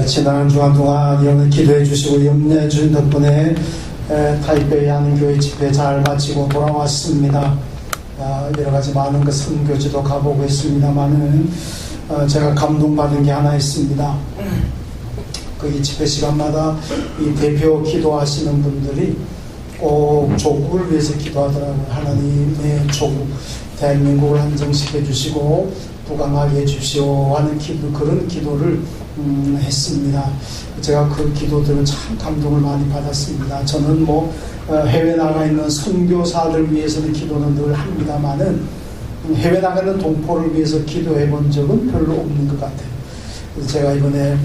지난 한 주간 동안 여러분 기도해 주시고 염려해 주신 덕분에 타이베이 한인교회 집회 잘 마치고 돌아왔습니다. 여러 가지 많은 그 선교지도 가보고 있습니다만은 제가 감동받은 게 하나 있습니다. 이 집회 시간마다 이 대표 기도하시는 분들이 꼭 조국을 위해서 기도하더라고요. 하나님의 조국, 대한민국을 안정시켜 주시고 부강하게 해주시오 하는 그런 기도를 했습니다. 제가 그 기도들은 참 감동을 많이 받았습니다. 저는 해외 나가 있는 선교사들 위해서는 기도는 늘 합니다만은 해외 나가는 동포를 위해서 기도해 본 적은 별로 없는 것 같아요. 그래서 제가 이번에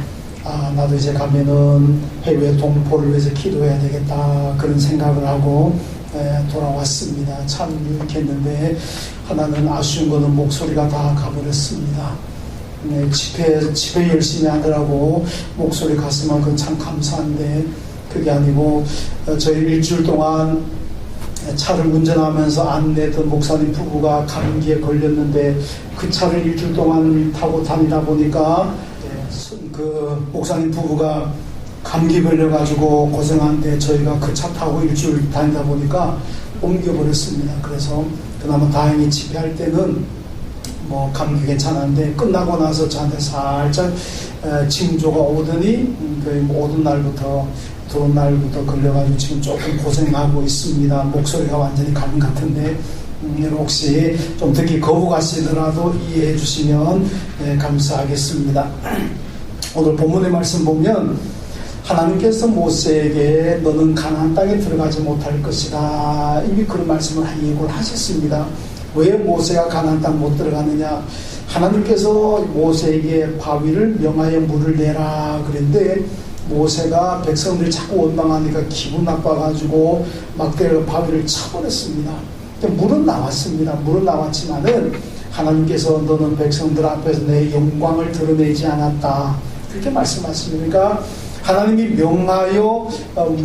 나도 이제 가면은 해외 동포를 위해서 기도해야 되겠다 그런 생각을 하고 돌아왔습니다. 참 이렇게 했는데 하나는 아쉬운 거는 목소리가 다 가버렸습니다. 집회 열심히 하더라고 목소리 갔으면 참 감사한데 그게 아니고 저희 일주일 동안 차를 운전하면서 안내던 목사님 부부가 감기에 걸렸는데 그 차를 일주일 동안 타고 다니다 보니까 그 목사님 부부가 감기 걸려가지고 고생하는데 저희가 그 차 타고 일주일 다니다 보니까 옮겨버렸습니다. 그래서 그나마 다행히 집회할 때는 감기 괜찮았는데 끝나고 나서 저한테 살짝 징조가 오더니 오던 날부터 들어온 날부터 걸려가지고 지금 조금 고생하고 있습니다. 목소리가 완전히 감 같은데 혹시 좀 듣기 거부가시더라도 이해해 주시면 감사하겠습니다. 오늘 본문의 말씀 보면 하나님께서 모세에게 너는 가나안 땅에 들어가지 못할 것이다 이미 그런 말씀을 예고를 하셨습니다. 왜 모세가 가나안 땅 못 들어가느냐? 하나님께서 모세에게 바위를 명하여 물을 내라 그랬는데 모세가 백성들이 자꾸 원망하니까 기분 나빠가지고 막대로 바위를 쳐버렸습니다. 물은 나왔습니다. 물은 나왔지만은 하나님께서 너는 백성들 앞에서 내 영광을 드러내지 않았다 그렇게 말씀하십니다. 그러니까 하나님이 명하여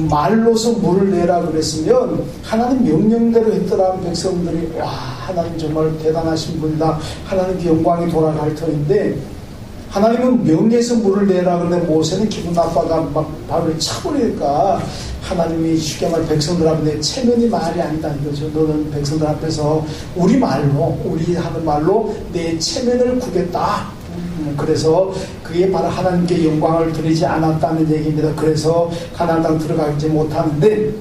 말로서 물을 내라 그랬으면 하나님 명령대로 했더라면 백성들이 와 하나님 정말 대단하신 분이다 하나님께 영광이 돌아갈 터인데 하나님은 명해서 물을 내라 그러는데 모세는 기분 나빠가 막 바위를 쳐버리니까 하나님이 쉽게 말 백성들 앞에 내 체면이 말이 아니다 이거죠. 너는 백성들 앞에서 우리 하는 말로 내 체면을 구겠다. 그래서 그게 바로 하나님께 영광을 드리지 않았다는 얘기입니다. 그래서 가나안 땅 들어가지 못하는데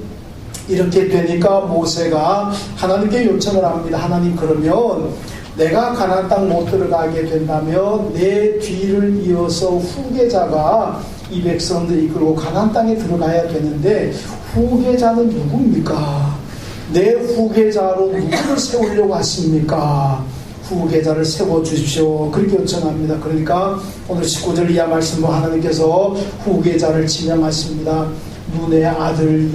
이렇게 되니까 모세가 하나님께 요청을 합니다. 하나님 그러면 내가 가나안 땅 못 들어가게 된다면 내 뒤를 이어서 후계자가 이 백성들 이끌고 가나안 땅에 들어가야 되는데 후계자는 누굽니까? 내 후계자로 누구를 세우려고 하십니까? 후계자를 세워주십시오. 그렇게 요청합니다. 그러니까 오늘 19절 이하 말씀으로 하나님께서 후계자를 지명하십니다. 눈의 아들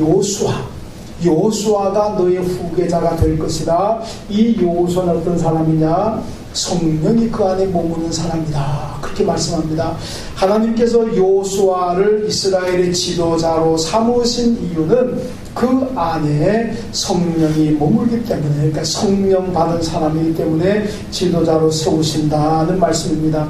요수아가 너의 후계자가 될 것이다. 이 요수아는 어떤 사람이냐? 성령이 그 안에 머무는 사람이다. 그렇게 말씀합니다. 하나님께서 요수아를 이스라엘의 지도자로 삼으신 이유는 그 안에 성령이 머물기 때문에 그러니까 성령 받은 사람이기 때문에 지도자로 세우신다는 말씀입니다.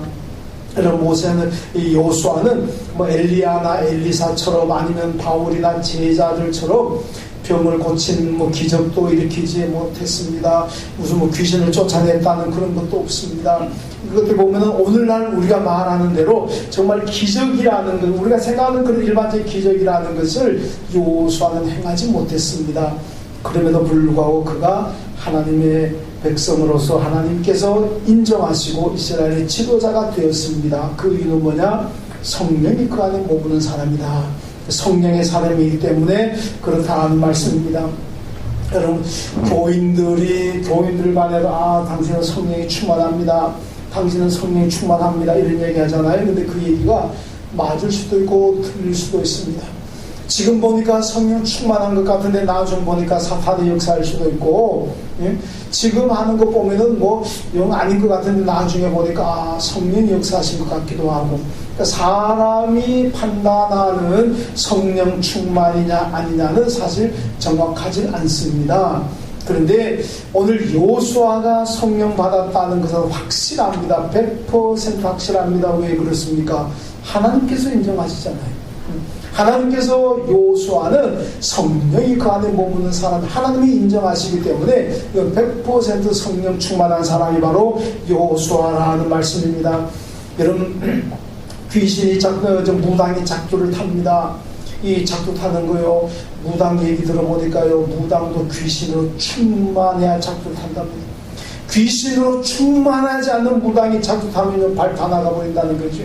그럼 모세는 이 요수아는 엘리야나 엘리사처럼 아니면 바울이나 제자들처럼 병을 고친 기적도 일으키지 못했습니다. 무슨 귀신을 쫓아냈다는 그런 것도 없습니다. 이것들 보면은 오늘날 우리가 말하는 대로 정말 기적이라는 것, 우리가 생각하는 그런 일반적인 기적이라는 것을 요수아는 행하지 못했습니다. 그럼에도 불구하고 그가 하나님의 백성으로서 하나님께서 인정하시고 이스라엘의 지도자가 되었습니다. 그 이유는 뭐냐? 성령이 그 안에 머무는 사람이다. 성령의 사람이기 때문에 그렇다는 말씀입니다. 여러분 교인들 간에 당신은 성령이 충만합니다. 당신은 성령이 충만합니다. 이런 얘기 하잖아요. 근데 그 얘기가 맞을 수도 있고 틀릴 수도 있습니다. 지금 보니까 성령 충만한 것 같은데 나중에 보니까 사탄의 역사일 수도 있고 지금 하는 거 보면은 영 아닌 것 같은데 나중에 보니까 성령 역사하신 것 같기도 하고 그러니까 사람이 판단하는 성령 충만이냐 아니냐는 사실 정확하지 않습니다. 그런데 오늘 여호수아가 성령 받았다는 것은 확실합니다. 100% 확실합니다. 왜 그렇습니까? 하나님께서 인정하시잖아요. 하나님께서 여호수아는 성령이 그 안에 머무는 사람, 하나님이 인정하시기 때문에 100% 성령 충만한 사람이 바로 여호수아라는 말씀입니다. 여러분, 귀신이 무당이 작두를 탑니다. 이 작두 타는 거요, 무당 얘기 들어보니까요, 무당도 귀신으로 충만해야 작두를 탄답니다. 귀신으로 충만하지 않는 무당이 작두 타면 발 다 나가버린다는 거죠.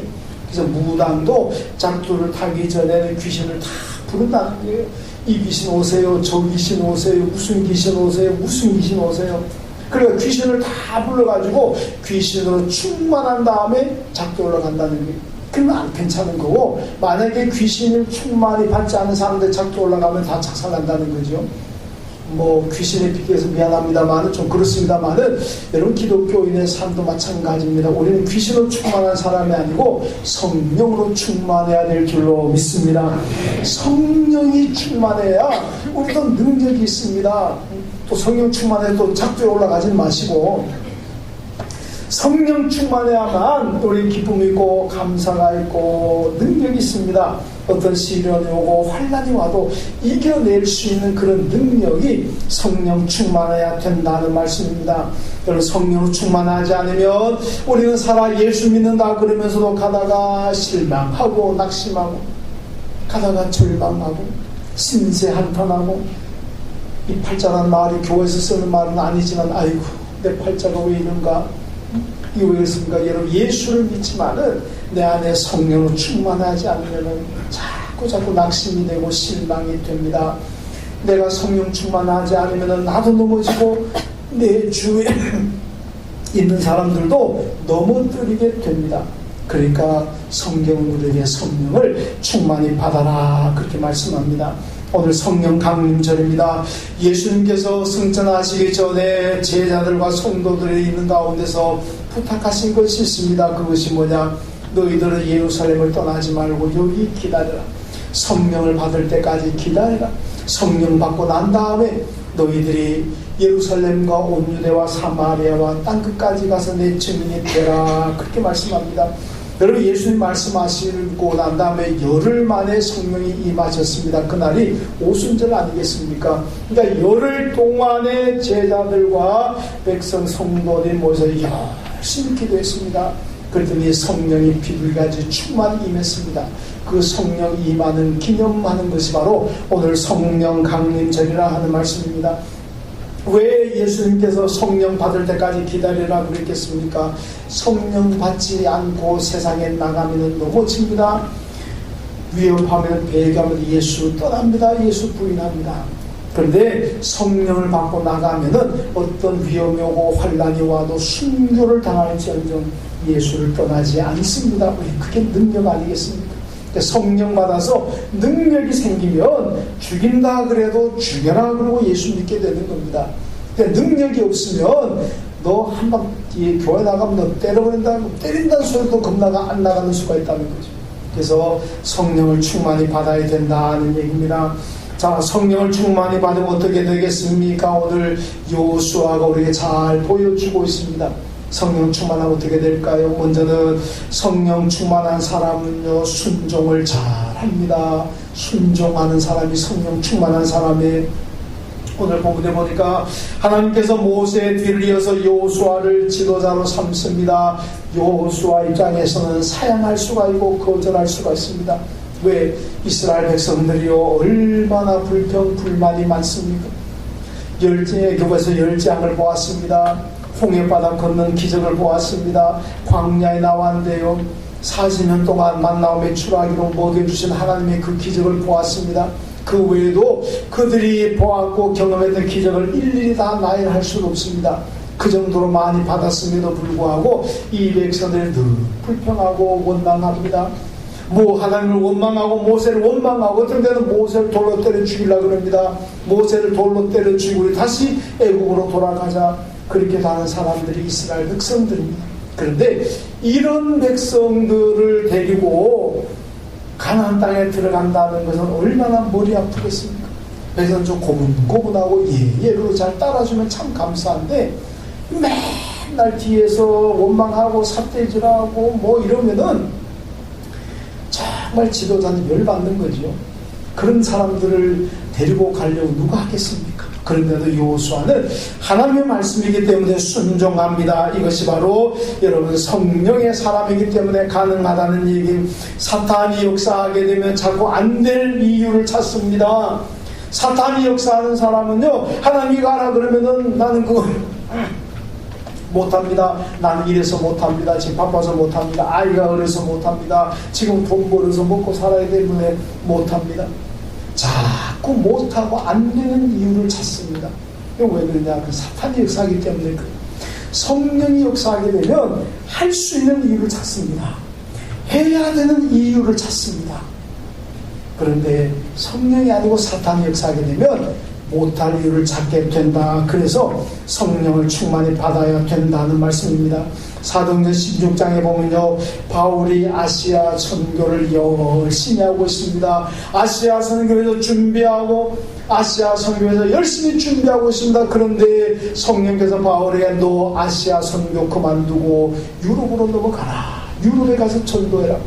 그래서 무당도 작두를 타기 전에는 귀신을 다 부른다는 거예요. 이 귀신 오세요, 저 귀신 오세요, 무슨 귀신 오세요, 무슨 귀신 오세요. 그러니까 귀신을 다 불러가지고 귀신으로 충만한 다음에 작두 올라간다는 거예요. 그러면 안 괜찮은 거고, 만약에 귀신을 충만히 받지 않은 사람들 작두 올라가면 다 작살난다는 거죠. 뭐 귀신에 비교해서 미안합니다만은 좀 그렇습니다만은, 여러분 기독교인의 삶도 마찬가지입니다. 우리는 귀신으로 충만한 사람이 아니고 성령으로 충만해야 될 줄로 믿습니다. 성령이 충만해야 우리도 능력이 있습니다. 또 성령 충만해 또 작두에 올라가지 마시고, 성령 충만해야만 우리 기쁨이 있고 감사가 있고 능력이 있습니다. 어떤 시련이 오고 환난이 와도 이겨낼 수 있는 그런 능력이 성령 충만해야 된다는 말씀입니다. 여러분, 성령으로 충만하지 않으면 우리는 살아 예수 믿는다 그러면서도 가다가 실망하고 낙심하고, 가다가 절망하고 신세한탄하고, 이 팔자라는 말이 교회에서 쓰는 말은 아니지만, 아이고 내 팔자가 왜 이런가, 이거 왜 그렇습니까? 여러분, 예수를 믿지만은 내 안에 성령으로 충만하지 않으면은 자꾸 낙심이 되고 실망이 됩니다. 내가 성령 충만하지 않으면은 나도 넘어지고 내 주위에 있는 사람들도 넘어뜨리게 됩니다. 그러니까 성경은 우리에게 성령을 충만히 받아라, 그렇게 말씀합니다. 오늘 성령 강림절입니다. 예수님께서 승천하시기 전에 제자들과 성도들이 있는 가운데서 부탁하신 것이 있습니다. 그것이 뭐냐? 너희들은 예루살렘을 떠나지 말고 여기 기다려라. 성령을 받을 때까지 기다려라. 성령 받고 난 다음에 너희들이 예루살렘과 온 유대와 사마리아와 땅끝까지 가서 내 증인이 되라, 그렇게 말씀합니다. 여러분, 예수님 말씀하시고 난 다음에 열흘 만에 성령이 임하셨습니다. 그날이 오순절 아니겠습니까? 그러니까 열흘 동안의 제자들과 백성 성도들이 모여서 열심히 기도했습니다. 그랬더니 성령이 비둘기같이 충만히 임했습니다. 그 성령 임하는 기념하는 것이 바로 오늘 성령 강림절이라 하는 말씀입니다. 왜 예수님께서 성령 받을 때까지 기다리라 그랬겠습니까? 성령 받지 않고 세상에 나가면 넘어집니다. 위협하면 배교하면 예수 떠납니다. 예수 부인합니다. 그런데 성령을 받고 나가면은 어떤 위험이 오고 환난이 와도 순교를 당할지언정 예수를 떠나지 않습니다. 그게 능력 아니겠습니까? 성령 받아서 능력이 생기면 죽인다 그래도 죽여라 그러고 예수 믿게 되는 겁니다. 능력이 없으면 너 한번 교회 나가면 너 때린다는 소리도 겁나가 안 나가는 수가 있다는 거죠. 그래서 성령을 충만히 받아야 된다는 얘기입니다. 자, 성령을 충만히 받으면 어떻게 되겠습니까? 오늘 여호수아가 우리에게 잘 보여주고 있습니다. 성령 충만하면 어떻게 될까요? 먼저는 성령 충만한 사람은요, 순종을 잘 합니다. 순종하는 사람이 성령 충만한 사람의, 오늘 본문에 보니까 하나님께서 모세의 뒤를 이어서 여호수아를 지도자로 삼습니다. 여호수아 입장에서는 사양할 수가 있고 거절할 수가 있습니다. 왜? 이스라엘 백성들이요, 얼마나 불평불만이 많습니까? 교회에서 열장을 보았습니다. 홍해바다 건넌 기적을 보았습니다. 광야에 나왔는데요, 40년 동안 만나와 메추라기로 먹여주신 하나님의 그 기적을 보았습니다. 그 외에도 그들이 보았고 경험했던 기적을 일일이 다 나열할 수는 없습니다. 그 정도로 많이 받았음에도 불구하고 이 백성들이 늘 불평하고 원망합니다. 하나님을 원망하고 모세를 원망하고, 어떤 데는 모세를 돌로 때려 죽이려고 그럽니다. 모세를 돌로 때려 죽이고 우리 다시 애국으로 돌아가자, 그렇게 하는 사람들이 이스라엘 백성들입니다. 그런데 이런 백성들을 데리고 가나안 땅에 들어간다는 것은 얼마나 머리 아프겠습니까? 그래서 좀 고분고분하고 예로 잘 따라주면 참 감사한데 맨날 뒤에서 원망하고 삿대질하고 뭐 이러면은 정말 지도자는 열받는 거죠. 그런 사람들을 데리고 가려고 누가 하겠습니까? 그런데도 여호수아는 하나님의 말씀이기 때문에 순종합니다. 이것이 바로 여러분 성령의 사람이기 때문에 가능하다는 얘기. 사탄이 역사하게 되면 자꾸 안 될 이유를 찾습니다. 사탄이 역사하는 사람은요, 하나님이 가라 그러면은 나는 그걸 못합니다. 나는 이래서 못합니다. 지금 바빠서 못합니다. 아이가 어려서 못합니다. 지금 돈 벌어서 먹고 살아야 때문에 못합니다. 자꾸 못하고 안 되는 이유를 찾습니다. 왜 그러냐? 그 사탄이 역사하기 때문에 성령이 역사하게 되면 할 수 있는 이유를 찾습니다. 해야 되는 이유를 찾습니다. 그런데 성령이 아니고 사탄이 역사하게 되면 못할 이유를 찾게 된다. 그래서 성령을 충만히 받아야 된다는 말씀입니다. 사도행전 16장에 보면요, 바울이 아시아 선교를 열심히 하고 있습니다. 아시아 선교에서 준비하고 아시아 선교에서 열심히 준비하고 있습니다. 그런데 성령께서 바울에게 너 아시아 선교 그만두고 유럽으로 넘어가라. 유럽에 가서 전도해라.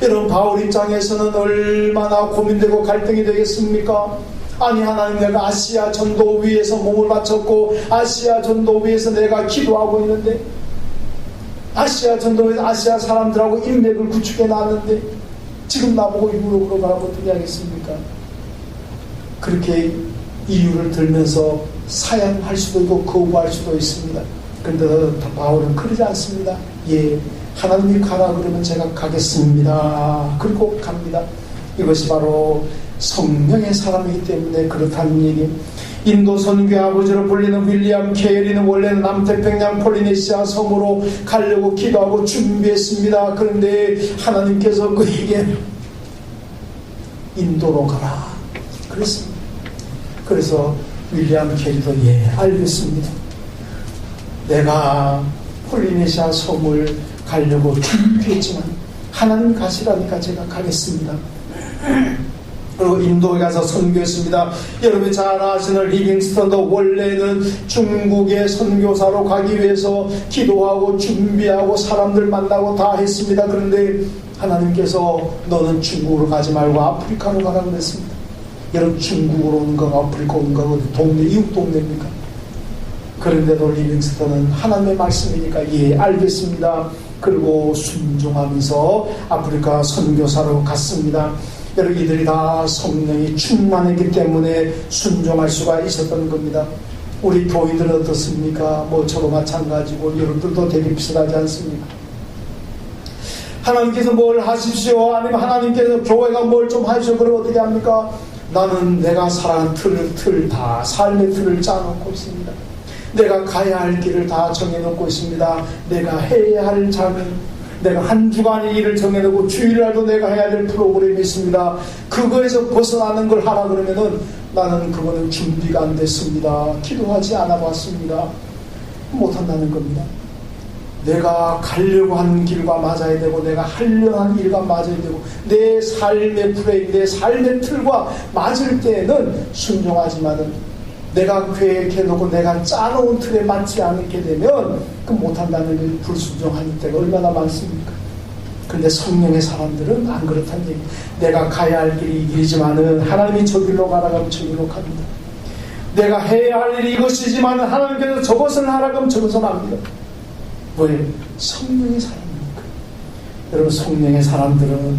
여러분, 바울 입장에서는 얼마나 고민되고 갈등이 되겠습니까? 아니, 하나님, 내가 아시아 전도 위에서 몸을 바쳤고 아시아 전도 위에서 내가 기도하고 있는데, 아시아 전도에서 아시아 사람들하고 인맥을 구축해 놨는데 지금 나보고 유럽으로 가라고 어떻게 하겠습니까? 그렇게 이유를 들면서 사양할 수도 있고 거부할 수도 있습니다. 그런데 바울은 그러지 않습니다. 예, 하나님이 가라 그러면 제가 가겠습니다. 그리고 갑니다. 이것이 바로 성령의 사람이기 때문에 그렇다는 얘기. 인도 선교의 아버지로 불리는 윌리엄 케일리는 원래는 남태평양 폴리네시아 섬으로 가려고 기도하고 준비했습니다. 그런데 하나님께서 그에게 인도로 가라 그랬습니다. 그래서 윌리엄 케일리도 예, 알겠습니다. 내가 폴리네시아 섬을 가려고 준비했지만 하나님 가시라니까 제가 가겠습니다. 그리고 인도에 가서 선교했습니다. 여러분이 잘 아시는 리빙스턴도 원래는 중국의 선교사로 가기 위해서 기도하고 준비하고 사람들 만나고 다 했습니다. 그런데 하나님께서 너는 중국으로 가지 말고 아프리카로 가라고 그랬습니다. 여러분, 중국으로 오는 거 아프리카 오는 거 동네, 이웃 동네입니까? 그런데도 리빙스턴은 하나님의 말씀이니까 예, 알겠습니다. 그리고 순종하면서 아프리카 선교사로 갔습니다. 여러분, 이들이 다 성령이 충만했기 때문에 순종할 수가 있었던 겁니다. 우리 교인들은 어떻습니까? 뭐 저도 마찬가지고 여러분들도 되게 비슷하지 않습니까? 하나님께서 뭘 하십시오, 아니면 하나님께서 교회가 뭘 좀 하시오, 그러면 어떻게 합니까? 나는 내가 살아가는 틀 다 삶의 틀을 짜놓고 있습니다. 내가 가야 할 길을 다 정해놓고 있습니다. 내가 해야 할 자는 내가 한 주간의 일을 정해놓고 주일이라도 내가 해야 될 프로그램이 있습니다. 그거에서 벗어나는 걸 하라 그러면은 나는 그거는 준비가 안 됐습니다. 기도하지 않아 봤습니다. 못한다는 겁니다. 내가 가려고 하는 길과 맞아야 되고 내가 하려고 하는 일과 맞아야 되고 내 삶의 프레임, 내 삶의 틀과 맞을 때에는 순종하지만은 내가 계획해놓고 내가 짜놓은 틀에 맞지 않게 되면 그 못한다는 게 불순종하는 때가 얼마나 많습니까? 그런데 성령의 사람들은 안 그렇다는 얘기. 내가 가야 할 길이 이 길이지만은 하나님이 저 길로 가라고 하면 저 길로 갑니다. 내가 해야 할 일이 이것이지만은 하나님께서 저것을 하라고 하면 저것을 합니다. 왜? 성령의 사람입니까? 여러분, 성령의 사람들은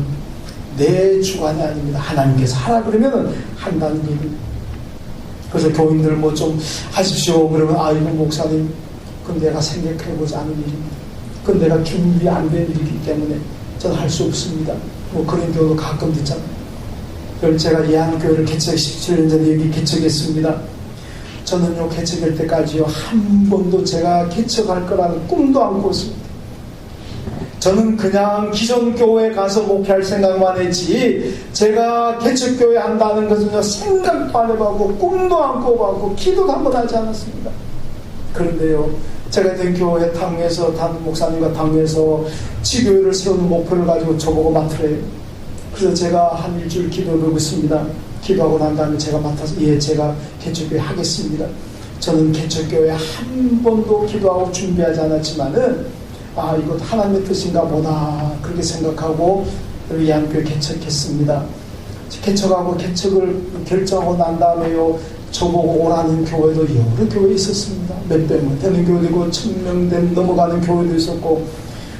내 주관이 아닙니다. 하나님께서 하라 그러면은 한다는 얘기입니다. 그래서 교인들 뭐 좀 하십시오 그러면 아이고 목사님, 그건 내가 생각해보지 않은 일입니다. 그건 내가 준비 안 된 일이기 때문에 저는 할 수 없습니다. 뭐 그런 경우도 가끔 듣잖아요. 그럼 제가 예한교회를 개척 17년 전에 여기 개척했습니다. 저는요, 개척할 때까지요 한 번도 제가 개척할 거라는 꿈도 안 꿨습니다. 저는 그냥 기존 교회에 가서 목회할 생각만 했지 제가 개척교회 한다는 것은요 생각도 안 해봤고 꿈도 안 꿔봤고 기도도 한 번 하지 않았습니다. 그런데요, 제가 된 교회 당에서 단 목사님과 당에서 지교회를 세우는 목표를 가지고 저보고 맡으래요. 그래서 제가 한 일주일 기도하고 있습니다. 기도하고 난 다음에 제가 맡아서 제가 개척교회 하겠습니다. 저는 개척교회 한 번도 기도하고 준비하지 않았지만은 이거 하나님의 뜻인가 보다 그렇게 생각하고 위안교회 개척했습니다. 개척하고 개척을 결정하고 난 다음에요, 저보고 오라는 교회도 여러 교회 있었습니다. 몇 배면 되는 교회도 있고 1000명 넘어가는 교회도 있었고,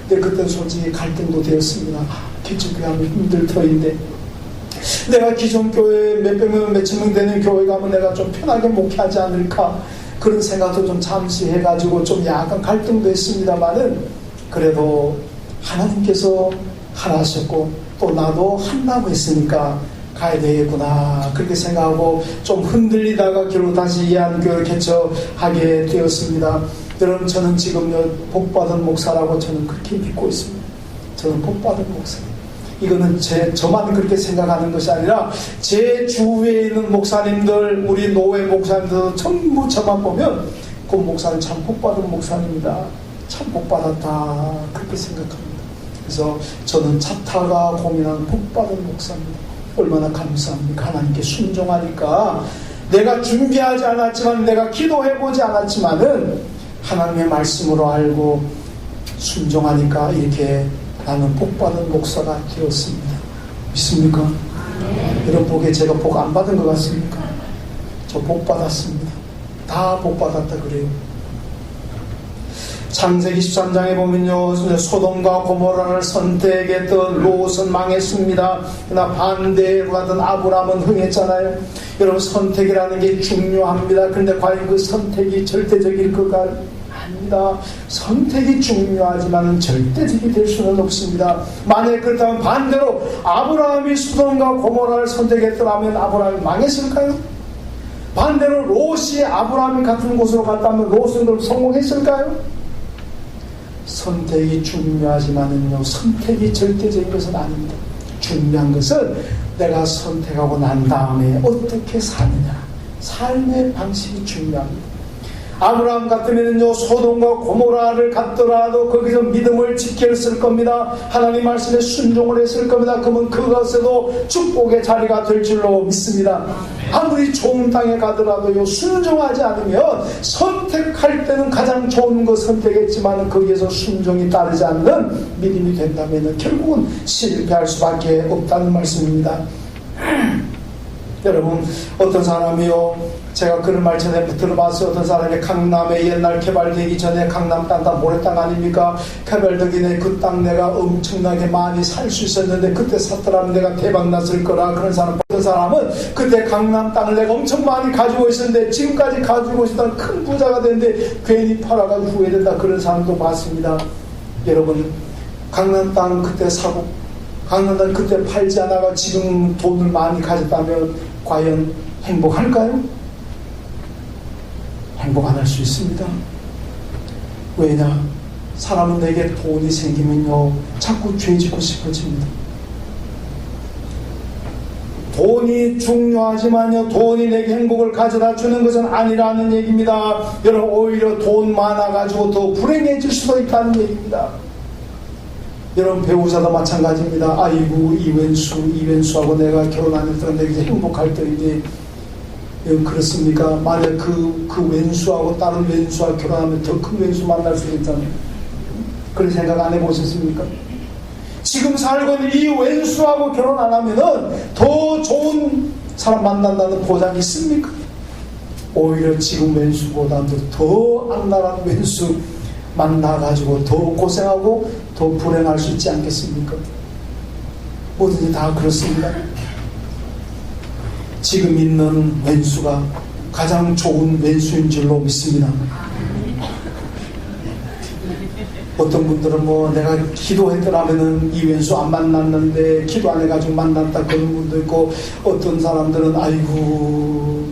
근데 그때 솔직히 갈등도 되었습니다. 개척교회 하면 힘들 터인데 내가 기존 교회 몇백 명, 몇천 명 되는 교회 가면 내가 좀 편하게 목회하지 않을까, 그런 생각도 좀 잠시 해가지고 좀 약간 갈등도 했습니다만은, 그래도 하나님께서 하나셨고 또 나도 한다고 했으니까 가야 되겠구나 그렇게 생각하고 좀 흔들리다가 결국 다시 이한교회 개척하게 되었습니다. 여러분, 저는 지금 복받은 목사라고 저는 그렇게 믿고 있습니다. 저는 복받은 목사. 이거는 저만 그렇게 생각하는 것이 아니라 제 주위에 있는 목사님들, 우리 노회 목사님들 전부 저만 보면 그 목사님 참 복받은 목사님이다, 참 복받았다 그렇게 생각합니다. 그래서 저는 차타가 고민하는 복받은 목사입니다. 얼마나 감사합니까? 하나님께 순종하니까, 내가 준비하지 않았지만, 내가 기도해보지 않았지만은 하나님의 말씀으로 알고 순종하니까 이렇게 나는 복받은 목사가 되었습니다. 믿습니까? 여러분 보기에 제가 복 안 받은 것 같습니까? 저 복 받았습니다. 다 복 받았다 그래요. 창세기 13장에 보면요, 소돔과 고모라를 선택했던 롯은 망했습니다. 그러나 반대로 가던 아브라함은 흥했잖아요. 여러분, 선택이라는 게 중요합니다. 그런데 과연 그 선택이 절대적일 것가 아닙니다. 선택이 중요하지만 절대적이 될 수는 없습니다. 만약에 그렇다면 반대로 아브라함이 소돔과 고모라를 선택했더라면 아브라함이 망했을까요? 반대로 롯이 아브라함이 같은 곳으로 갔다면 롯은 그럼 성공했을까요? 선택이 중요하지만은요, 선택이 절대적인 것은 아닙니다. 중요한 것은 내가 선택하고 난 다음에 어떻게 사느냐, 삶의 방식이 중요합니다. 아브라함 같으면요, 소돔과 고모라를 갔더라도 거기서 믿음을 지켰을 겁니다. 하나님 말씀에 순종을 했을 겁니다. 그러면 그것에도 축복의 자리가 될 줄로 믿습니다. 아무리 좋은 땅에 가더라도요, 순종하지 않으면, 선택할 때는 가장 좋은 거 선택했지만 거기에서 순종이 따르지 않는 믿음이 된다면 결국은 실패할 수밖에 없다는 말씀입니다. 여러분, 어떤 사람이요, 제가 그런 말 전에 들어봤어요. 어떤 사람이 강남에 옛날 개발되기 전에 강남 땅 다 모래땅 아닙니까? 개발되기 전에 그 땅 내가 엄청나게 많이 살 수 있었는데 그때 샀더라면 내가 대박 났을 거라. 그런 사람, 어떤 사람은 그때 강남 땅을 내가 엄청 많이 가지고 있었는데 지금까지 가지고 있었던 큰 부자가 됐는데 괜히 팔아가지고 후회된다, 그런 사람도 봤습니다. 여러분, 강남 땅 그때 사고 강남 땅 그때 팔지 않아가 지금 돈을 많이 가졌다면 과연 행복할까요? 행복 안 할 수 있습니다. 왜냐? 사람은 내게 돈이 생기면요, 자꾸 죄 짓고 싶어집니다. 돈이 중요하지만요, 돈이 내게 행복을 가져다 주는 것은 아니라는 얘기입니다. 여러분, 오히려 돈 많아가지고 더 불행해질 수도 있다는 얘기입니다. 여러분, 배우자도 마찬가지입니다. 아이고, 이wen수하고 내가 결혼 안 했더니 내가 이제 행복할 때인데, 그렇습니까? 만약 그 왼수하고 다른 왼수와 결혼하면 더 큰 왼수 만날 수도 있잖아요. 그런 생각 안 해보셨습니까? 지금 살고 있는 이 왼수하고 결혼 안 하면은 더 좋은 사람 만난다는 보장이 있습니까? 오히려 지금 왼수보다도 더 악랄한 왼수 만나가지고 더 고생하고 더 불행할 수 있지 않겠습니까? 뭐든지 다 그렇습니다. 지금 있는 왼수가 가장 좋은 왼수인 줄로 믿습니다. 어떤 분들은 내가 기도했더라면은 이 왼수 안 만났는데 기도 안 해가지고 만났다, 그런 분도 있고, 어떤 사람들은 아이고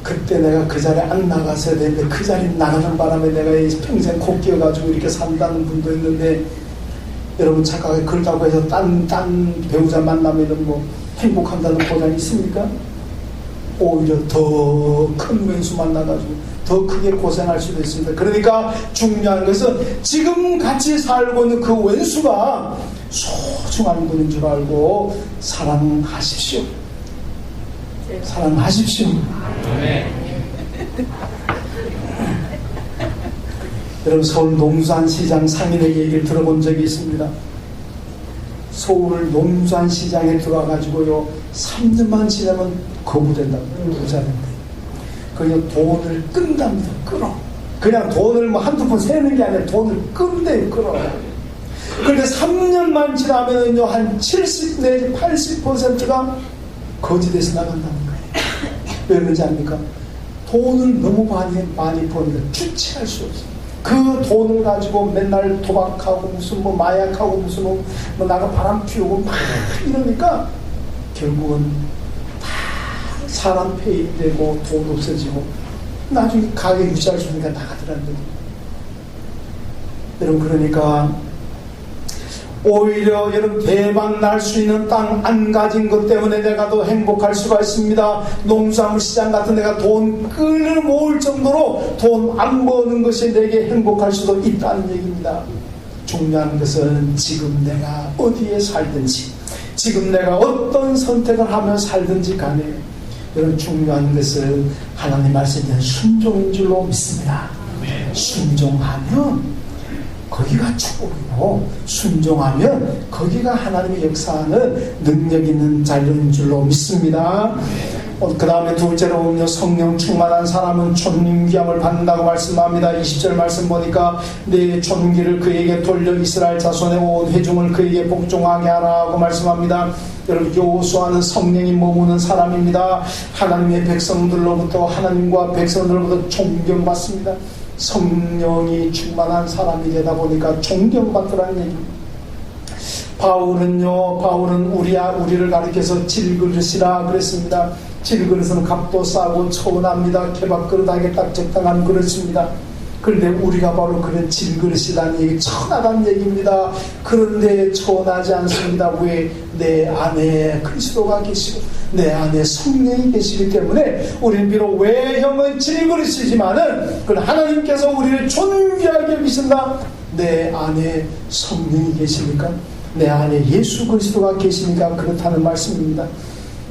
그때 내가 그 자리에 안 나갔어야 되는데 그 자리에 나가는 바람에 내가 평생 코 끼어가지고 이렇게 산다는 분도 있는데, 여러분 착각하게 그렇다고 해서 딴 배우자 만나면은 행복한다는 보장이 있습니까? 오히려 더 큰 왼수 만나가지고 더 크게 고생할 수도 있습니다. 그러니까 중요한 것은 지금 같이 살고 있는 그 왼수가 소중히 멍청한 분인 줄 알고 사랑하십시오. 사랑하십시오. 여러분, 서울 농수산시장 상인에게 얘기를 들어본 적이 있습니다. 서울 농수산시장에 들어와가지고요, 3년만 지나면 거부된다고, 부자 된다. 그냥 돈을 끈답니다. 끊어. 그냥 돈을 뭐 한두 번 세는 게 아니라 돈을 끈대요. 끊어. 그런데 3년만 지나면은요, 한 70 내지 80%가 거지돼서 나간다는 거예요. 왜 그런지 압니까? 돈을 너무 많이 버니까 주체할 수 없어요. 그 돈을 가지고 맨날 도박하고 무슨 뭐 마약하고 무슨 뭐 나가 바람 피우고 막 이러니까 결국은 다 사람 폐인되고 돈 없어지고 나중에 가게 유지할 수 있으니까 나가더라는 거예요. 여러분, 그러니까 오히려 여러분, 대박 날 수 있는 땅 안 가진 것 때문에 내가 더 행복할 수가 있습니다. 농수산물 시장 같은 데가 돈 끈을 모을 정도로 돈 안 버는 것이 내게 행복할 수도 있다는 얘기입니다. 중요한 것은 지금 내가 어디에 살든지, 지금 내가 어떤 선택을 하며 살든지 간에 여러분, 중요한 것은 하나님 말씀에 순종인 줄로 믿습니다. 순종하면 거기가 축복이고, 순종하면 거기가 하나님의 역사하는 능력 있는 자리인 줄로 믿습니다. 그 다음에 둘째로 보면 성령 충만한 사람은 존귀함을 받는다고 말씀합니다. 20절 말씀 보니까 내 존귀를 그에게 돌려 이스라엘 자손의 온 회중을 그에게 복종하게 하라고 말씀합니다. 여러분, 여호수아는 성령이 머무는 사람입니다. 하나님의 백성들로부터, 하나님과 백성들로부터 존경받습니다. 성령이 충만한 사람이 되다 보니까 존경받더라는 얘기입니다. 바울은 우리를 가리켜서 질그릇이라 그랬습니다. 질그릇은 값도 싸고 천합니다. 개밥그릇하게 딱 적당한 그릇입니다. 그런데 우리가 바로 그런 질그릇이라는 얘기, 천하다는 얘기입니다. 그런데 천하지 않습니다. 왜? 내 안에 그리스도가 계시고 내 안에 성령이 계시기 때문에 우리는 비록 외형은 질그릇이지만은 그 하나님께서 우리를 존귀하게 여기신다. 내 안에 성령이 계시니까, 내 안에 예수 그리스도가 계시니까 그렇다는 말씀입니다.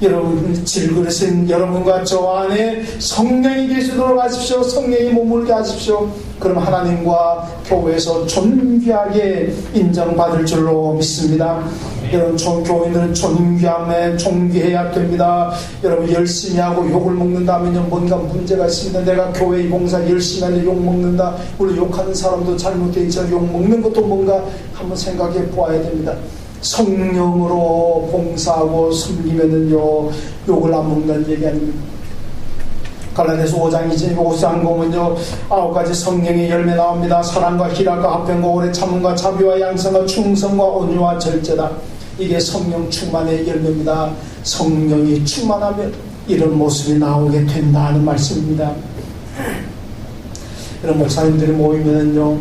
여러분, 질그릇은 여러분과 저 안에 성령이 계시도록 하십시오. 성령이 머물게 하십시오. 그럼 하나님과 교회에서 존귀하게 인정받을 줄로 믿습니다. 여러분, 교인들은 존귀해야 됩니다. 여러분, 열심히 하고 욕을 먹는다면요, 뭔가 문제가 있습니다. 내가 교회 봉사 열심히 하는데 욕 먹는다. 물론 욕하는 사람도 잘못되어 있어. 욕 먹는 것도 뭔가 한번 생각해 보아야 됩니다. 성령으로 봉사하고 섬기면은요, 욕을 안 먹는다는 얘기 아닙니다. 갈라디아서 5장 25장 보면요, 9가지 성령의 열매 나옵니다. 사랑과 희락과 화평과 오래 참음과 자비와 양선과 충성과 온유와 절제다. 이게 성령 충만의 열매입니다. 성령이 충만하면 이런 모습이 나오게 된다는 말씀입니다. 이런 목사님들이 모이면요,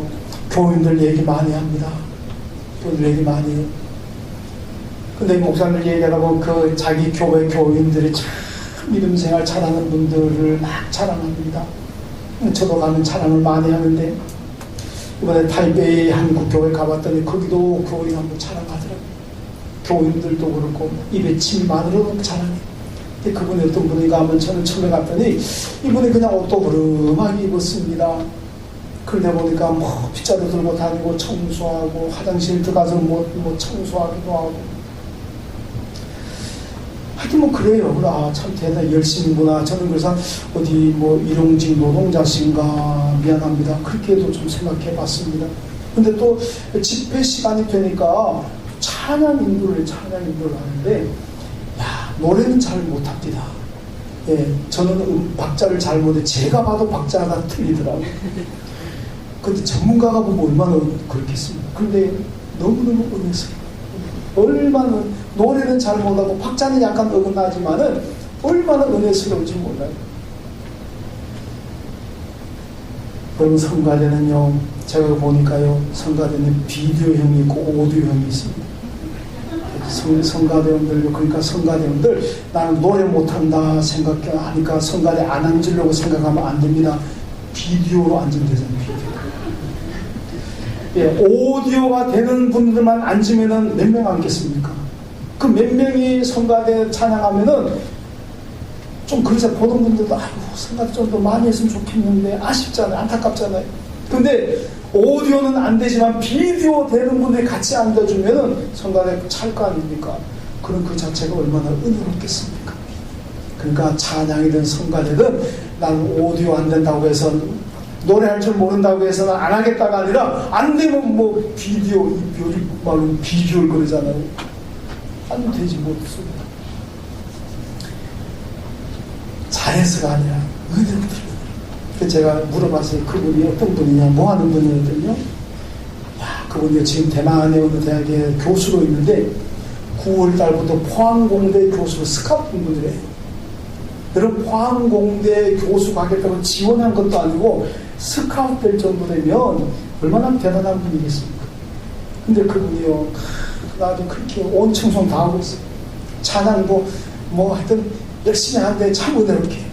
교인들 얘기 많이 합니다. 교인들 얘기 많이 해요. 근데 목사님들 얘기하다 보면 그 자기 교회 교인들이 참 믿음 생활 잘하는 분들을 막 자랑합니다. 저도 가면 자랑을 많이 하는데, 이번에 타이베이 한국교회 가봤더니 거기도 교인 한번 자랑하더라고요. 교인들도 그렇고 입에 침만으로도 자랑해. 근데 그분이 어떤 분인가 하면 저는 처음에 갔더니 이분이 그냥 옷도 그름하게 입었습니다. 그러다 보니까 뭐 빗자루 들고 다니고 청소하고 화장실 들어가서 뭐 청소하기도 하고, 하여튼 뭐 그래요. 아, 참 대단히 열심히구나. 저는 그래서 어디 뭐 일용직 노동자신가 미안합니다. 그렇게도 좀 생각해 봤습니다. 근데 또 집회 시간이 되니까 찬양 인도를 하는데, 야, 노래는 잘 못합니다. 예, 저는 박자를 잘 못해. 제가 봐도 박자가 틀리더라고요. 근데 전문가가 보면 얼마나 그렇겠습니까? 근데 너무너무 은혜스러워요. 얼마나, 노래는 잘 못하고 박자는 약간 어긋나지만은 얼마나 은혜스러운지 몰라요. 여러분, 성가대는요, 제가 보니까요, 성가대는 비디오형이 있고 오디오형이 있습니다. 성가대원들, 그러니까 성가대원들, 나는 노래 못한다 생각하니까 성가대 안 앉으려고 생각하면 안 됩니다. 비디오로 앉으면 되잖아요. 비디오. 오디오가 되는 분들만 앉으면은 몇 명 앉겠습니까? 그 몇 명이 성가대 찬양하면은 좀 그러자 보는 분들도 아이고 성가대 좀 더 많이 했으면 좋겠는데 아쉽잖아요. 안타깝잖아요. 근데 오디오는 안 되지만 비디오 되는 분들이 같이 앉아주면은 성가대 찰 거 아닙니까? 그럼 그 자체가 얼마나 은혜롭겠습니까? 그러니까 찬양이든 성가대든 나는 오디오 안 된다고 해서 노래할 줄 모른다고 해서는 안 하겠다가 아니라 안 되면 뭐 비디오 요즘 말로 비주얼 그러잖아요. 안 되지 못했습니다. 잘해서가 아니라 은혜롭더라고요. 제가 물어봤어요. 그분이 어떤 분이냐, 뭐 하는 분이거든요. 야, 그분이 지금 대만의 어느 대학에 교수로 있는데 9월달부터 포항공대 교수로 스카우트 분들이에요. 여러분 포항공대 교수 가겠다고 지원한 것도 아니고 스카우트 될 정도 되면 얼마나 대단한 분이겠습니까? 근데 그분이요, 나도 그렇게 온 청송 다 하고 있어요. 찬양도 뭐 하여튼 열심히 하는데 참 은혜롭게.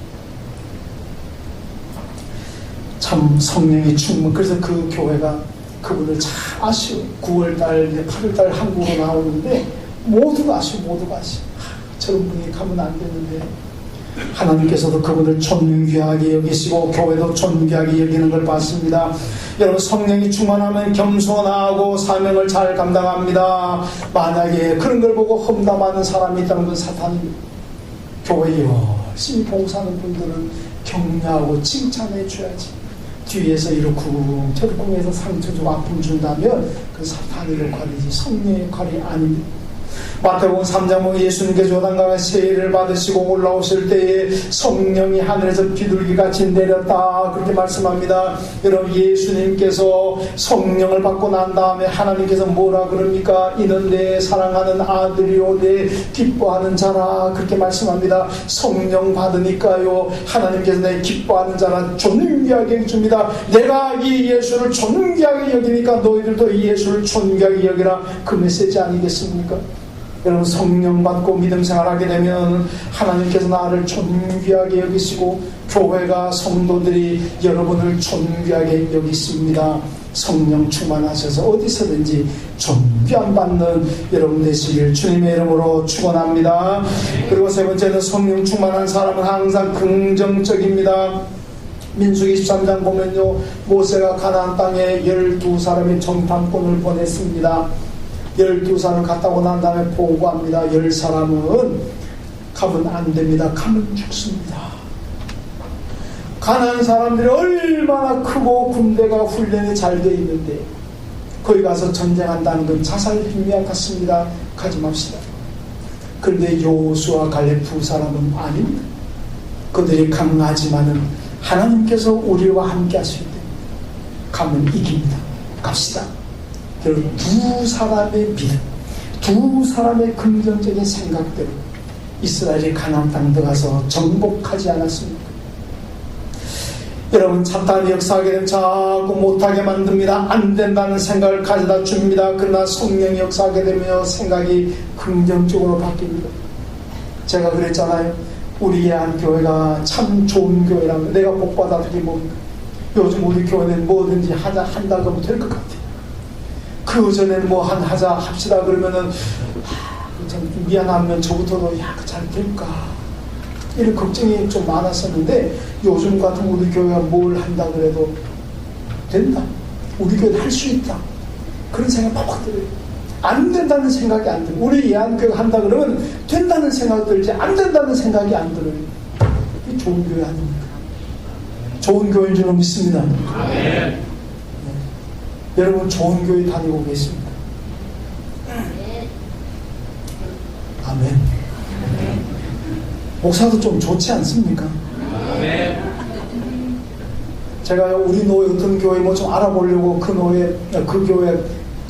참 성령이 충만. 그래서 그 교회가 그분을 참 아쉬워. 9월달, 8월달 한국으로 나오는데 모두가 아쉬워, 모두가 아쉬워. 저런 분이 가면 안 되는데 하나님께서도 그분을 존귀하게 여기시고 교회도 존귀하게 여기는 걸 봤습니다. 여러분 성령이 충만하면 겸손하고 사명을 잘 감당합니다. 만약에 그런 걸 보고 험담하는 사람이 있다면 그 사탄입니다. 교회 열심히 봉사하는 분들은 격려하고 칭찬해 줘야지. 뒤에서 이렇게 저렇게 해서 상처 좀 아픔 준다면 그 사탄의 역할이지 성령의 역할이 아닙니다. 마태복음 3장 보면 예수님께서 요단강에 세례를 받으시고 올라오실 때에 성령이 하늘에서 비둘기같이 내렸다 그렇게 말씀합니다. 여러분 예수님께서 성령을 받고 난 다음에 하나님께서 뭐라 그럽니까? 이는 내 사랑하는 아들이요 내 기뻐하는 자라 그렇게 말씀합니다. 성령 받으니까요 하나님께서 내 기뻐하는 자라 존귀하게 해줍니다. 내가 이 예수를 존귀하게 여기니까 너희들도 이 예수를 존귀하게 여기라 그 메시지 아니겠습니까? 여러분 성령 받고 믿음 생활하게 되면 하나님께서 나를 존귀하게 여기시고 교회가 성도들이 여러분을 존귀하게 여기십니다. 성령 충만하셔서 어디서든지 존귀함 받는 여러분 되시길 주님의 이름으로 축원합니다. 그리고 세 번째는 성령 충만한 사람은 항상 긍정적입니다. 민수기 13장 보면요 모세가 가나안 땅에 12사람의 정탐꾼을 보냈습니다. 12사람을 갔다 오고 난 다음에 보고합니다. 10사람은 가면 안 됩니다. 가면 죽습니다. 가나안 사람들이 얼마나 크고 군대가 훈련이 잘 되어 있는데 거기 가서 전쟁한다는 건 자살 행위와 같습니다. 가지 맙시다. 그런데 여호수아 갈렙 두 사람은 아닙니다. 그들이 강하지만은 하나님께서 우리와 함께 하실 때 가면 이깁니다. 갑시다. 두 사람의 믿음, 두 사람의 긍정적인 생각대로 이스라엘이 가나안 땅 들어가서 정복하지 않았습니까? 여러분 사탄이 역사하게 되면 자꾸 못하게 만듭니다. 안 된다는 생각을 가져다 줍니다. 그러나 성령이 역사하게 되면 생각이 긍정적으로 바뀝니다. 제가 그랬잖아요. 우리 예한교회가 참 좋은 교회라면 내가 복받아들이 뭡니까? 요즘 우리 교회는 뭐든지 한다 그러면 될 것 같아요. 그 전에는 뭐 하자 합시다 그러면은 좀 미안하면 저부터도 잘 될까 이런 걱정이 좀 많았었는데 요즘 같은 우리 교회가 뭘 한다 그래도 된다. 우리 교회는 할 수 있다. 그런 생각이 팍팍 들어요. 안 된다는 생각이 안 들어요. 우리 예한교회가 한다 그러면 된다는 생각이 들지 안 된다는 생각이 안 들어요. 이게 좋은 교회 아닙니까? 좋은 교회인 줄 믿습니다. 아멘. 여러분 좋은 교회 다니고 계십니까? 아멘. 목사도 좀 좋지 않습니까? 아멘. 제가 우리 노예 어떤 교회 뭐 좀 알아보려고 그 교회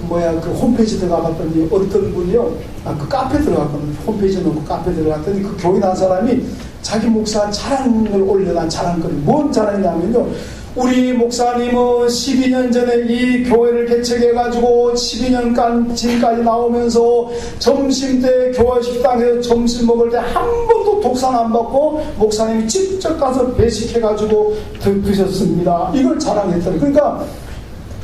그 홈페이지 들어가봤더니 어떤 분이요 그 카페 들어갔거든요. 홈페이지 넣고 카페 들어갔더니 그 교인 한 사람이 자기 목사 자랑을 올려놓은 자랑거리 뭔 자랑이냐면요 우리 목사님은 12년 전에 이 교회를 개척해가지고 12년간 지금까지 나오면서 점심때 교회 식당에서 점심 먹을 때 한 번도 독상 안 받고 목사님이 직접 가서 배식해가지고 드셨습니다. 이걸 자랑했더니 그러니까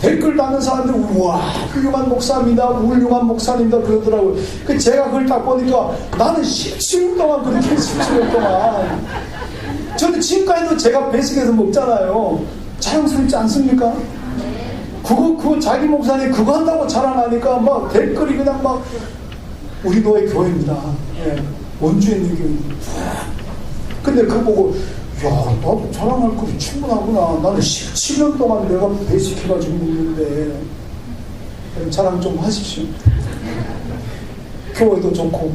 댓글 다는 사람들이 우와 훌륭한 목사입니다, 훌륭한 목사님이다 그러더라고요. 제가 그걸 딱 보니까 나는 17년 동안 그렇게 17년 동안 저는 지금까지도 제가 배식해서 먹잖아요. 자랑스럽지 않습니까? 그거 자기 목사님 그거 한다고 자랑하니까 막 댓글이 그냥 막 우리 교회 교회입니다. 예, 원주에 있는 교회입니다. 근데 그거 보고 야 나도 자랑할 거리 충분하구나. 나는 17년 동안 내가 배식해가지고 먹는데 자랑 좀 하십시오. 교회도 좋고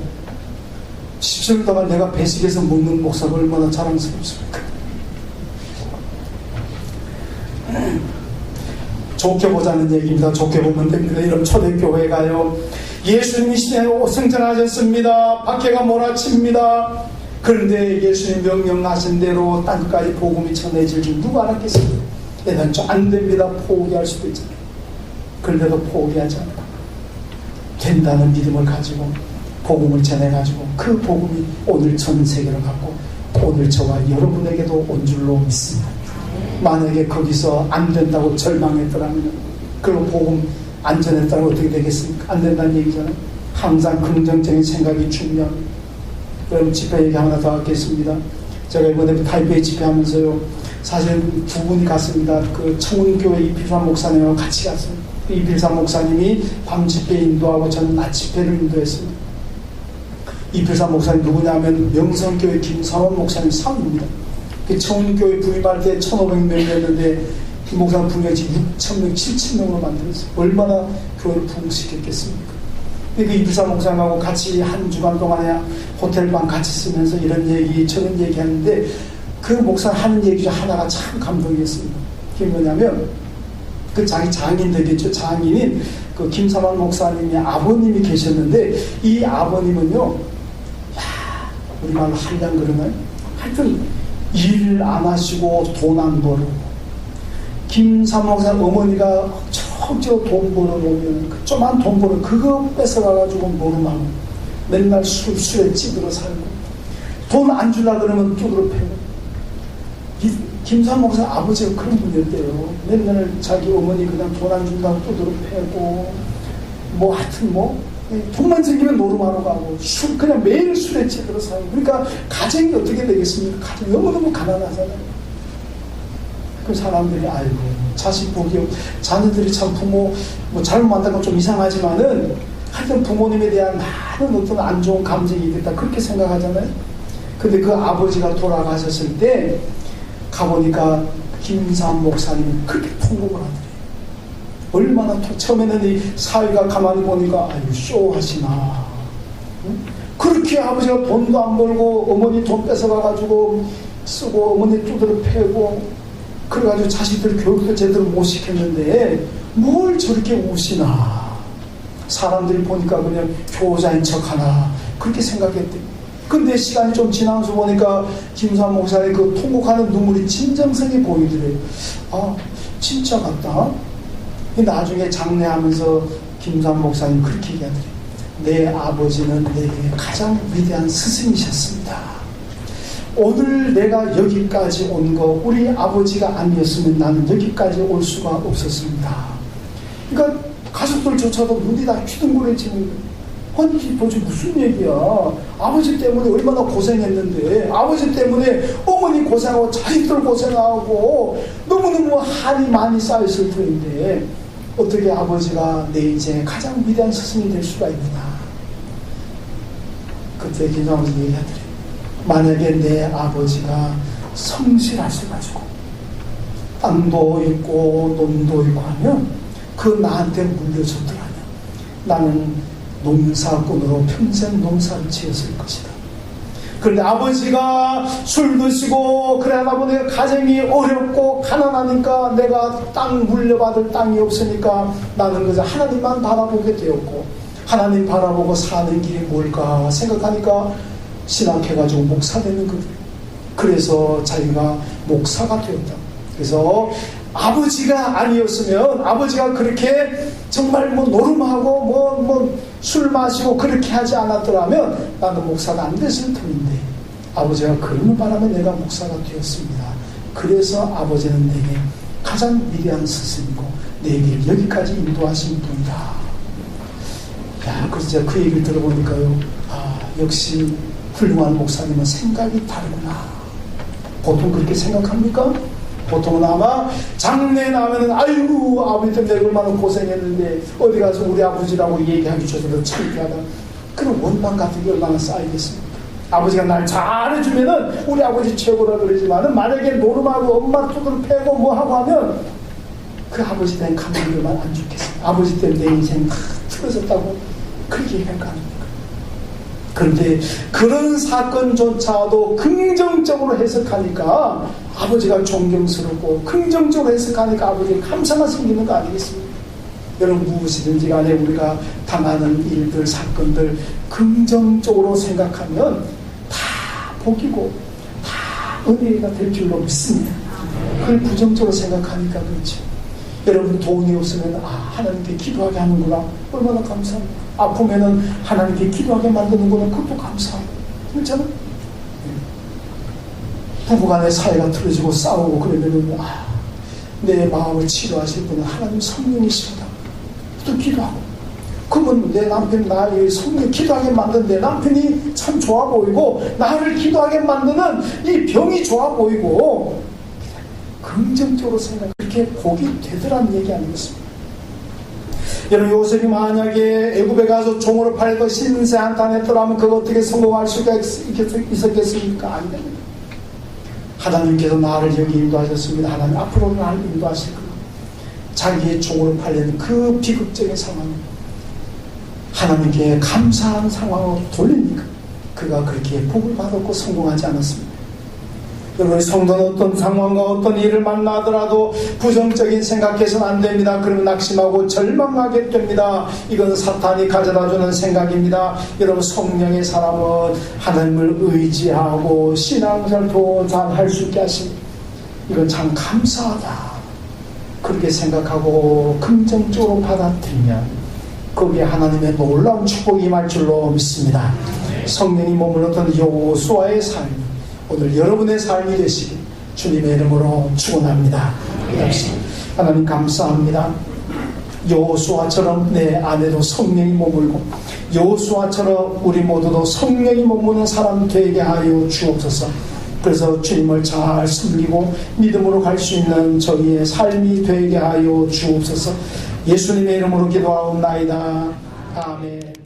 17년 동안 내가 배식해서 먹는 목사가 얼마나 자랑스럽습니까? 좋게 보자는 얘기입니다. 좋게 보면 됩니다. 이런 초대교회가요, 예수님이 시대에 승천하셨습니다. 박해가 몰아칩니다. 그런데 예수님 명령하신 대로 땅까지 복음이 전해질 줄 누가 알았겠습니까? 얘는 안 됩니다. 포기할 수도 있잖아요. 그런데도 포기하지 않고 된다는 믿음을 가지고 복음을 전해가지고 그 복음이 오늘 전 세계를 갖고 오늘 저와 여러분에게도 온 줄로 믿습니다. 만약에 거기서 안 된다고 절망했더라면 그리고 복음 안 전했다면 어떻게 되겠습니까? 안 된다는 얘기잖아요. 항상 긍정적인 생각이 중요합니다. 여러분 집회 얘기 하나 더 하겠습니다. 제가 이번에 타이베이 집회하면서요, 사실 두 분이 갔습니다. 그 청운교회 이필삼 목사님하고 같이 갔습니다. 이필삼 목사님이 밤 집회 인도하고 저는 낮 집회를 인도했습니다. 이필삼 목사님 누구냐면 명성교회 김상원 목사님 사위입니다. 그 청운교회 부임할 때 1,500명이었는데 그 목사님 부임해서 6,000명, 7,000명으로 만들었어요. 얼마나 교회를 부흥시켰겠습니까? 그 이필삼 목사님하고 같이 한 주간 동안에 호텔방 같이 쓰면서 이런 얘기 저런 얘기 하는데 그 목사 하는 얘기 중 하나가 참 감동이었습니다. 그게 뭐냐면 그 자기 장인 되겠죠. 장인인 그 김사만 목사님이 아버님이 계셨는데 이 아버님은요, 우리말로 한량 그러나요? 하여튼 일 안 하시고 돈 안 벌고, 김사만 목사 어머니가 억지로 돈 벌어놓으면 그 조그만 돈 벌어 그거 뺏어가가지고 노름하고 맨날 술에 찌들어 살고 돈 안 주려고 그러면 두드러 패고. 김사만 목사 아버지가 그런 분이었대요. 맨날 자기 어머니 그냥 돈 안 준다고 두드러 패고 뭐 하여튼 뭐 돈만 생기면 노름하러 가고 술 그냥 매일 술에 찌들어 살고. 그러니까 가정이 어떻게 되겠습니까? 가정이 너무너무 가난하잖아요. 그 사람들이 아이고 자식 보기 자녀들이 참 부모 뭐 잘못 만든 건 좀 이상하지만은 하여튼 부모님에 대한 많은 어떤 안 좋은 감정이 있겠다 그렇게 생각하잖아요. 근데 그 아버지가 돌아가셨을 때 가보니까 김삼 목사님이 그렇게 통곡을 하더래요. 얼마나 처음에는 이 사위가 가만히 보니까 아유 쇼하시나, 응? 그렇게 아버지가 돈도 안 벌고 어머니 돈 뺏어가가지고 쓰고 어머니 두드러 패고 그래가지고 자식들 교육도 제대로 못 시켰는데 뭘 저렇게 우시나, 사람들이 보니까 그냥 교자인 척하나 그렇게 생각했대. 근데 시간이 좀 지나서 보니까 김삼 목사의 그 통곡하는 눈물이 진정성이 보이더래요. 아 진짜 같다. 나중에 장례하면서 김삼 목사님 그렇게 얘기하더래요. 내 아버지는 내게 가장 위대한 스승이셨습니다. 오늘 내가 여기까지 온 거 우리 아버지가 아니었으면 나는 여기까지 올 수가 없었습니다. 그러니까 가족들조차도 눈이 다 휘둥그레지는 거예요. 아니 도대체 무슨 얘기야. 아버지 때문에 얼마나 고생했는데, 아버지 때문에 어머니 고생하고 자식들 고생하고 너무너무 한이 많이 쌓였을 터인데 어떻게 아버지가 내 인생에 가장 위대한 스승이 될 수가 있느냐. 그때 김상훈 선생님이 얘기하더래요. 만약에 내 아버지가 성실하셔가지고 땅도 있고 돈도 있고 하면 그 나한테 물려줬더라면 나는 농사꾼으로 평생 농사를 지었을 것이다. 그런데 아버지가 술 드시고 그러다 보니 가정이 어렵고 가난하니까 내가 땅 물려받을 땅이 없으니까 나는 그저 하나님만 바라보게 되었고, 하나님 바라보고 사는 길이 뭘까 생각하니까 신학해가지고 목사 되는 거예요. 그래서 자기가 목사가 되었다. 그래서 아버지가 아니었으면, 아버지가 그렇게 정말 뭐 노름하고 술 마시고 그렇게 하지 않았더라면 나는 목사가 안 됐을 터인데 아버지가 그러는 바람에 내가 목사가 되었습니다. 그래서 아버지는 내게 가장 위대한 스승이고 내 길을 여기까지 인도하신 분이다. 야, 그래서 제가 그 얘기를 들어보니까요, 아, 역시 훌륭한 목사님은 생각이 다르구나. 보통 그렇게 생각합니까? 보통은 아마 장례 나면은 아이고 아버지 때문에 얼마나 고생했는데 어디 가서 우리 아버지라고 얘기하기 좋아서 창피하다. 그런 원망 같은 게 얼마나 쌓이겠습니까? 아버지가 날 잘해주면은 우리 아버지 최고라 그러지만은 만약에 노름하고 엄마 뚜들 패고 뭐 하고 하면 그 아버지 때문에 감정들만 안 좋겠어요. 아버지 때문에 내 인생 다 틀어졌다고 그렇게 얘기할 거 아닙니까? 그런데 그런 사건조차도 긍정적으로 해석하니까 아버지가 존경스럽고 긍정적으로 해석하니까 아버지의 감사가 생기는 거 아니겠습니까? 여러분 무엇이든지 간에 우리가 당하는 일들 사건들 긍정적으로 생각하면 다 복이고 다 은혜가 될 줄로 믿습니다. 그걸 부정적으로 생각하니까 그렇죠. 여러분 돈이 없으면 아 하나님께 기도하게 하는구나 얼마나 감사합니다. 아프면은 하나님께 기도하게 만드는구나 그것도 감사하고 그렇잖아요. 부부간의 사이가 틀어지고 싸우고 그러면은 아, 내 마음을 치료하실 분은 하나님 성령이십니다. 또 기도하고 그러면 내 남편 나의 성령 기도하게 만든 내 남편이 참 좋아 보이고 나를 기도하게 만드는 이 병이 좋아 보이고 긍정적으로 생각 그렇게 복이 되더란 얘기 아니겠습니까? 여러분 요셉이 만약에 애굽에 가서 종으로 팔고 신세 한탄했더라면 그거 어떻게 성공할 수가 있었겠습니까? 안 됩니다. 하나님께서 나를 여기 인도하셨습니다. 하나님 앞으로 나를 인도하실 거예요. 자기의 종으로 팔린 그 비극적인 상황 하나님께 감사한 상황으로 돌리니까 그가 그렇게 복을 받았고 성공하지 않았습니다. 여러분 성도는 어떤 상황과 어떤 일을 만나더라도 부정적인 생각해서는 안 됩니다. 그러면 낙심하고 절망하게 됩니다. 이건 사탄이 가져다주는 생각입니다. 여러분 성령의 사람은 하나님을 의지하고 신앙생활도 잘 할 수 있게 하십니다. 이건 참 감사하다. 그렇게 생각하고 긍정적으로 받아들이면 거기에 하나님의 놀라운 축복이 임할 줄로 믿습니다. 성령이 머물렀던 여호수아의 삶 오늘 여러분의 삶이 되시길 주님의 이름으로 축원합니다. 하나님 감사합니다. 여호수아처럼 내 안에도 성령이 머물고 여호수아처럼 우리 모두도 성령이 머무는 사람 되게 하여 주옵소서. 그래서 주님을 잘 섬기고 믿음으로 갈 수 있는 저희의 삶이 되게 하여 주옵소서. 예수님의 이름으로 기도하옵나이다. 아멘.